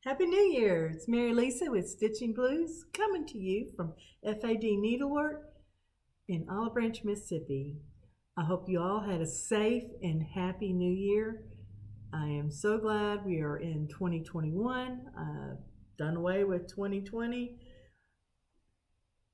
Happy New Year! It's Mary Lisa with Stitching Blues coming to you from FAD Needlework in Olive Branch, Mississippi. I hope you all had a safe and happy New Year. I am so glad we are in 2021. I've done away with 2020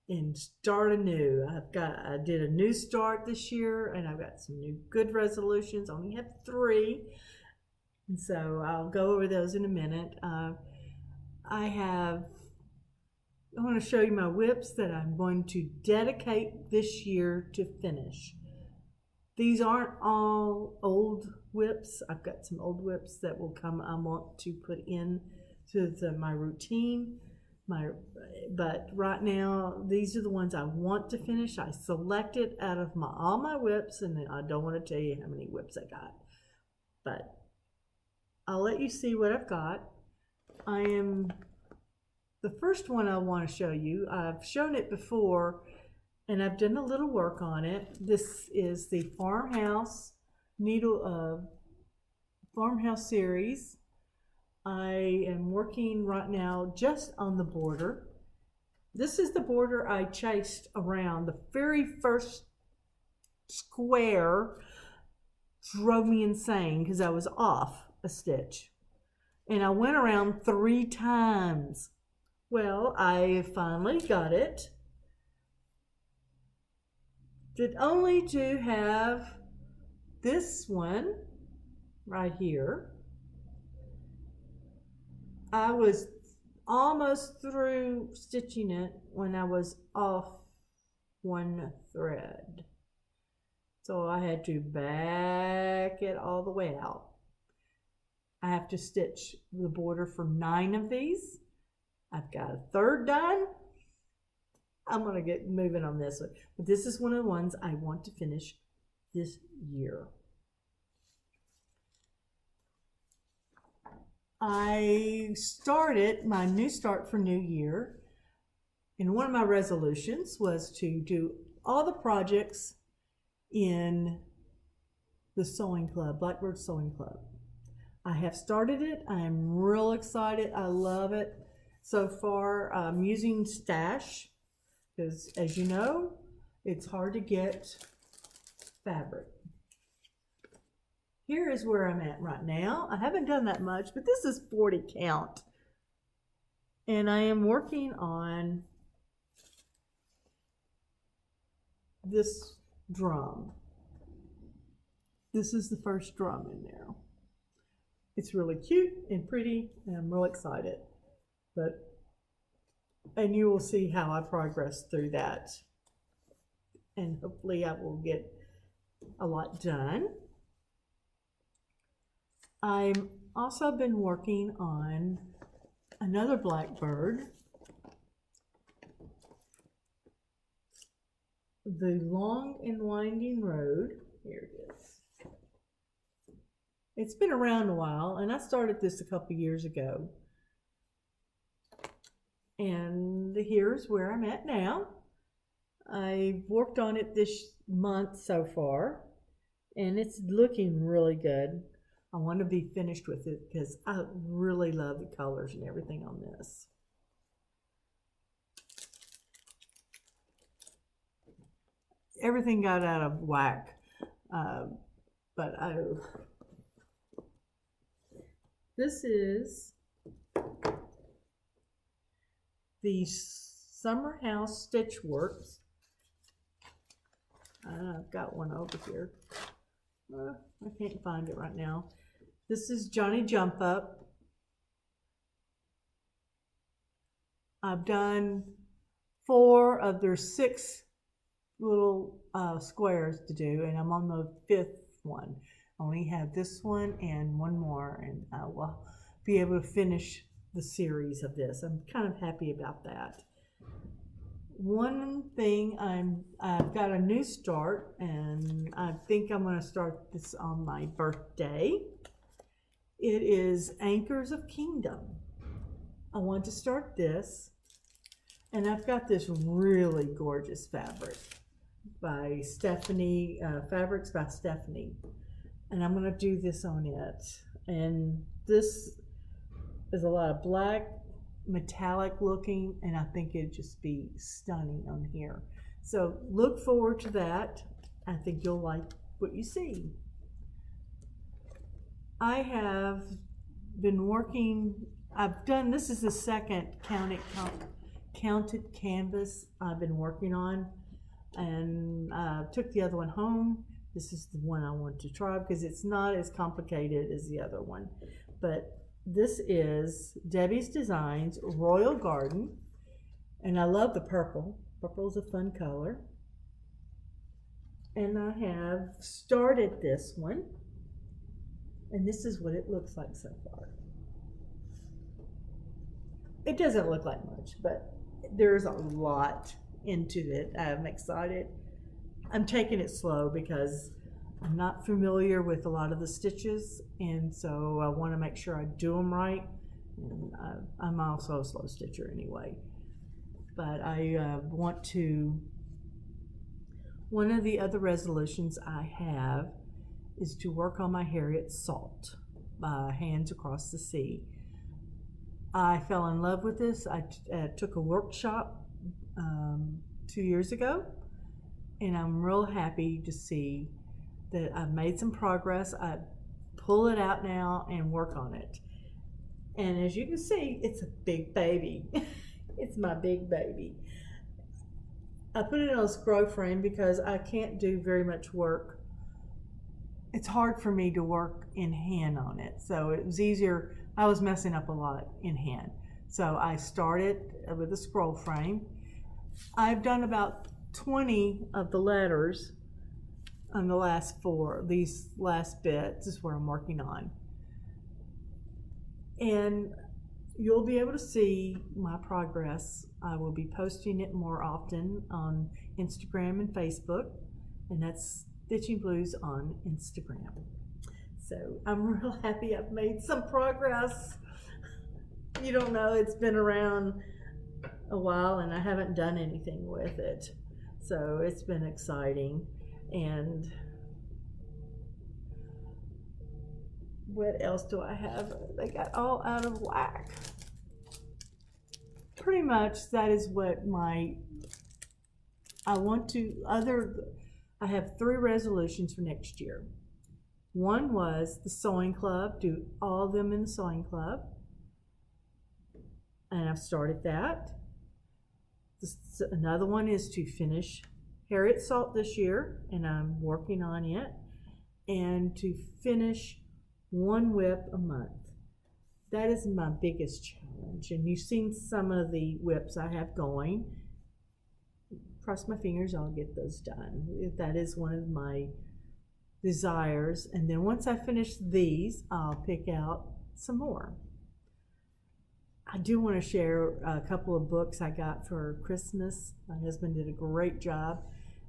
and start anew. I did a new start this year and I've got some new good resolutions. I only have 3. And so I'll go over those in a minute. I want to show you my whips that I'm going to dedicate this year to finish. These aren't all old whips. I've got some old whips that will come. I want to put in to my routine. But right now, these are the ones I want to finish. I selected out of all my whips, and I don't want to tell you how many whips I got. But I'll let you see what I've got. The first one I want to show you, I've shown it before and I've done a little work on it. This is the Farmhouse series. I am working right now just on the border. This is the border I chased around. The very first square drove me insane because I was off a stitch, and I went around 3 times. Well, I finally got it. Did only to have this one right here. I was almost through stitching it when I was off 1 thread, so I had to back it all the way out. I have to stitch the border for 9 of these. I've got a 3rd done. I'm going to get moving on this one. But this is one of the ones I want to finish this year. I started my new start for New Year, and one of my resolutions was to do all the projects in the sewing club, Blackbird Sewing Club. I have started it. I'm real excited. I love it. So far, I'm using Stash because, as you know, it's hard to get fabric. Here is where I'm at right now. I haven't done that much, but this is 40 count. And I am working on this drum. This is the first drum in there. It's really cute and pretty, and I'm real excited. And you will see how I progress through that. And hopefully I will get a lot done. I've also been working on another blackbird, The Long and Winding Road. Here it is. It's been around a while, and I started this a couple years ago. And here's where I'm at now. I've worked on it this month so far, and it's looking really good. I want to be finished with it because I really love the colors and everything on this. Everything got out of whack, but this is the Summer House Stitch Works. I've got one over here. I can't find it right now. This is Johnny Jump Up. I've done 4 of their 6 little squares to do, and I'm on the 5th one. I only have this one and one more, and I will be able to finish the series of this. I'm kind of happy about that. One thing, I've got a new start, and I think I'm going to start this on my birthday. It is Anchors of Kingdom. I want to start this, and I've got this really gorgeous fabric by Stephanie, Fabrics by Stephanie, and I'm going to do this on it. And this There's a lot of black, metallic looking, and I think it'd just be stunning on here. So look forward to that. I think you'll like what you see. I have been working, this is the second counted canvas I've been working on, and took the other one home. This is the one I want to try because it's not as complicated as the other one. But this is Debbie's Designs Royal Garden, and I love the purple. Purple is a fun color. And I have started this one, and this is what it looks like so far. It doesn't look like much, but there's a lot into it. I'm excited. I'm taking it slow because I'm not familiar with a lot of the stitches, and so I want to make sure I do them right. And I'm also a slow stitcher anyway. But I want to, one of the other resolutions I have is to work on my Harriet Salt, Hands Across the Sea. I fell in love with this. I took a workshop 2 years ago, and I'm real happy to see that I've made some progress. I pull it out now and work on it. And as you can see, it's a big baby. It's my big baby. I put it on a scroll frame because I can't do very much work. It's hard for me to work in hand on it. So it was easier. I was messing up a lot in hand. So I started with a scroll frame. I've done about 20 of the letters on the last 4. These last bits is where I'm working on. And you'll be able to see my progress. I will be posting it more often on Instagram and Facebook, and that's Stitching Blues on Instagram. So I'm real happy I've made some progress. You don't know, it's been around a while and I haven't done anything with it. So it's been exciting. And what else do I have? They got all out of whack. Pretty much that is what I have 3 resolutions for next year. One was the sewing club, do all of them in the sewing club. And I've started that. Another one is to finish Harriet Salt this year, and I'm working on it. And to finish 1 whip a month. That is my biggest challenge. And you've seen some of the whips I have going. Cross my fingers, I'll get those done. That is one of my desires. And then once I finish these, I'll pick out some more. I do want to share a couple of books I got for Christmas. My husband did a great job,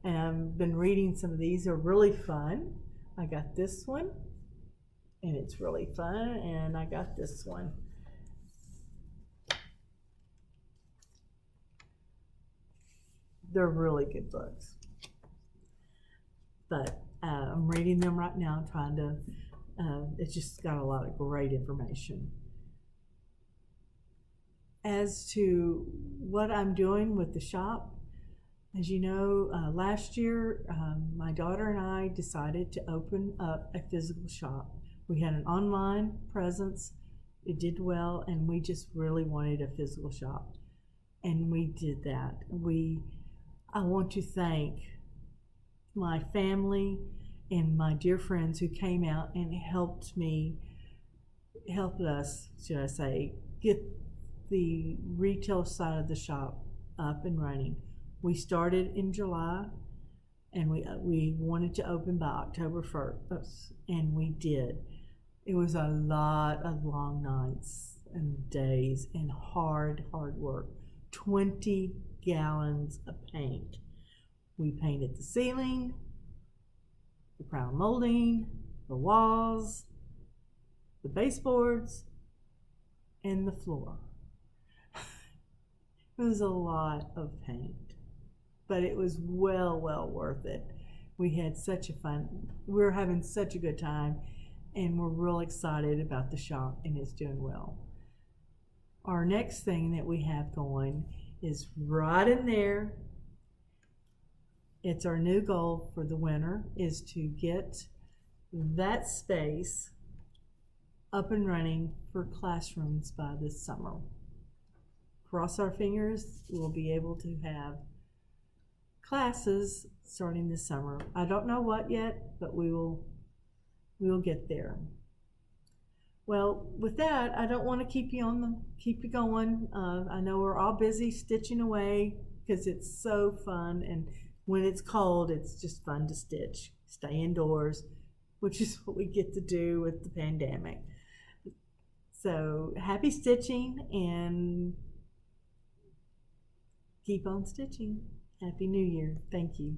and I've been reading some of these. They're really fun. I got this one, and it's really fun, and I got this one. They're really good books. But I'm reading them right now, trying to, it's just got a lot of great information. As to what I'm doing with the shop, as you know, last year, my daughter and I decided to open up a physical shop. We had an online presence, it did well, and we just really wanted a physical shop. And we did that. I want to thank my family and my dear friends who came out and helped us, should I say, get the retail side of the shop up and running. We started in July, and we wanted to open by October 1st, and we did. It was a lot of long nights and days and hard work. 20 gallons of paint. We painted the ceiling, the crown molding, the walls, the baseboards, and the floor. It was a lot of paint, but it was well worth it. We had we're having such a good time, and we're real excited about the shop, and it's doing well. our next thing that we have going is right in there. It's our new goal for the winter is to get that space up and running for classrooms by this summer. Cross our fingers, we'll be able to have classes starting this summer. I don't know what yet, but we will get there. Well, with that, I don't want to keep you going. I know we're all busy stitching away because it's so fun, and when it's cold, it's just fun to stitch. Stay indoors, which is what we get to do with the pandemic. So happy stitching and keep on stitching. Happy New Year. Thank you.